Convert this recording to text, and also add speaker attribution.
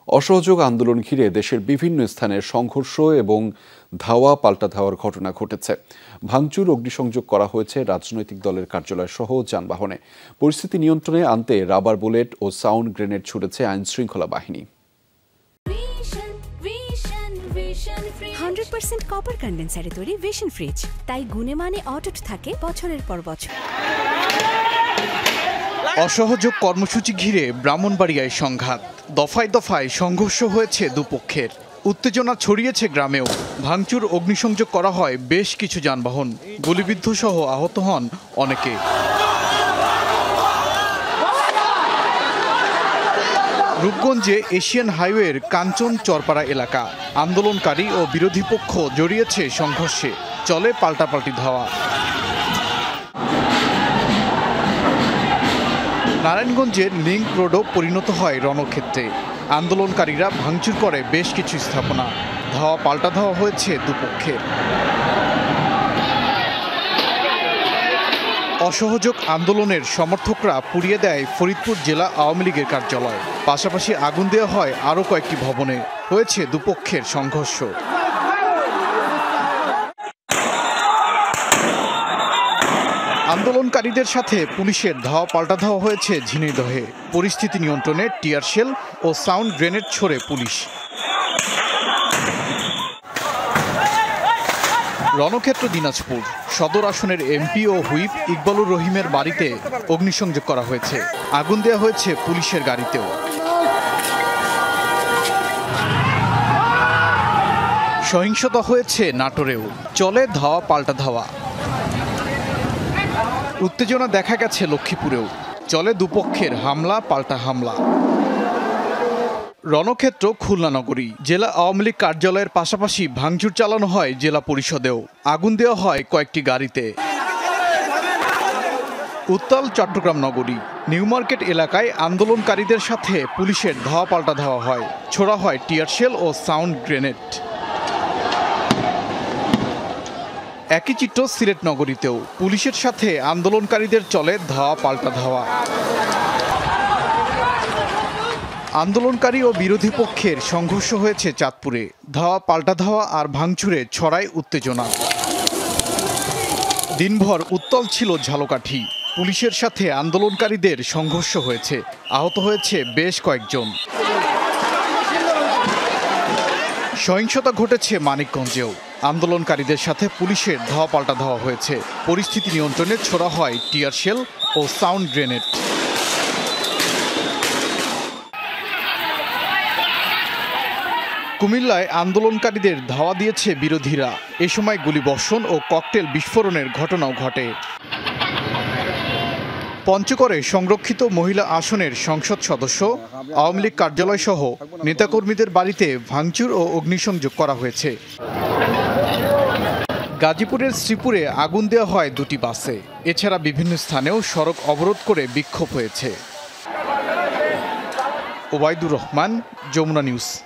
Speaker 1: অসহযোগ আন্দোলন ঘিরে দেশের বিভিন্ন স্থানে সংঘর্ষ এবং ধাওয়া পাল্টা ধাওয়ার ঘটনা ঘটেছে। ভাঙচুর, অগ্নিসংযোগ করা হয়েছে রাজনৈতিক দলের কার্যালয় সহ যানবাহনে। পরিস্থিতি নিয়ন্ত্রণে আনতে রাবার বুলেট ও সাউন্ড গ্রেনেড ছুড়েছে আইনশৃঙ্খলা বাহিনী।
Speaker 2: 100% কপার কন্ডেন্সারে তৈরি ভিশন ফ্রিজ, তাই গুণে মানে অটুট থাকে বছরের পর বছর।
Speaker 3: অসহযোগ কর্মসূচি ঘিরে ব্রাহ্মণবাড়িয়ায় সংঘাত, দফায় দফায় সংঘর্ষ হয়েছে দুপক্ষের। উত্তেজনা ছড়িয়েছে গ্রামেও। ভাঙচুর, অগ্নিসংযোগ করা হয় বেশ কিছু যানবাহন। গুলিবিদ্ধ সহ আহত হন অনেকে। রূপগঞ্জে এশিয়ান হাইওয়ের কাঞ্চন চরপাড়া এলাকা। আন্দোলনকারী ও বিরোধী পক্ষ জড়িয়েছে সংঘর্ষে, চলে পাল্টাপাল্টি ধাওয়া। নারায়ণগঞ্জের লিংক রোডও পরিণত হয় রণক্ষেত্রে। আন্দোলনকারীরা ভাঙচুর করে বেশ কিছু স্থাপনা। ধাওয়া পাল্টা ধাওয়া হয়েছে দুপক্ষের। অসহযোগ আন্দোলনের সমর্থকরা পুড়িয়ে দেয় ফরিদপুর জেলা আওয়ামী লীগের কার্যালয়। পাশাপাশি আগুন দেওয়া হয় আরও কয়েকটি ভবনে। হয়েছে দুপক্ষের সংঘর্ষ। আন্দোলনকারীদের সাথে পুলিশের ধাওয়া পাল্টা ধাওয়া হয়েছে ঝিনাইদহে। পরিস্থিতি নিয়ন্ত্রণে টিয়ার শেল ও সাউন্ড গ্রেনেড ছোড়ে পুলিশ। রণক্ষেত্র দিনাজপুর সদর আসনের এমপি ও হুইপ ইকবালুর রহিমের বাড়িতে অগ্নিসংযোগ করা হয়েছে। আগুন দেওয়া হয়েছে পুলিশের গাড়িতেও। সহিংসতা হয়েছে নাটোরেও, চলে ধাওয়া পাল্টা ধাওয়া। উত্তেজনা দেখা গেছে লক্ষ্মীপুরেও, চলে দুপক্ষের হামলা পাল্টা হামলা। রণক্ষেত্র খুলনা নগরী। জেলা আওয়ামী লীগ কার্যালয়ের পাশাপাশি ভাঙচুর চালানো হয় জেলা পরিষদেও। আগুন দেওয়া হয় কয়েকটি গাড়িতে। উত্তাল চট্টগ্রাম নগরী। নিউ মার্কেট এলাকায় আন্দোলনকারীদের সাথে পুলিশের ধাওয়া পাল্টা ধাওয়া হয়, ছোড়া হয় টিয়ার শেল ও সাউন্ড গ্রেনেড। একই চিত্র সিলেট নগরীতেও। পুলিশের সাথে আন্দোলনকারীদের চলে ধাওয়া পাল্টা ধাওয়া। আন্দোলনকারী ও বিরোধী পক্ষের সংঘর্ষ হয়েছে চাঁদপুরে। ধাওয়া পাল্টা ধাওয়া আর ভাঙচুরে ছড়ায় উত্তেজনা। দিনভর উত্তাল ছিল ঝালকাঠি। পুলিশের সাথে আন্দোলনকারীদের সংঘর্ষ হয়েছে, আহত হয়েছে বেশ কয়েকজন। সহিংসতা ঘটেছে মানিকগঞ্জেও। আন্দোলনকারীদের সাথে পুলিশের ধাওয়া পাল্টা ধাওয়া হয়েছে। পরিস্থিতি নিয়ন্ত্রণে ছোড়া হয় টিয়ার শেল ও সাউন্ড গ্রেনেড। কুমিল্লায় আন্দোলনকারীদের ধাওয়া দিয়েছে বিরোধীরা। এ সময় গুলিবর্ষণ ও ককটেল বিস্ফোরণের ঘটনাও ঘটে। পঞ্চগড়ে সংরক্ষিত মহিলা আসনের সংসদ সদস্য, আওয়ামী লীগ কার্যালয় সহ নেতাকর্মীদের বাড়িতে ভাঙচুর ও অগ্নিসংযোগ করা হয়েছে। গাজীপুরের শ্রীপুরে আগুন দেওয়া হয় দুটি বাসে। এছাড়া বিভিন্ন স্থানেও সড়ক অবরোধ করে বিক্ষোভ হয়েছে। ওবায়দুর রহমান, যমুনা নিউজ।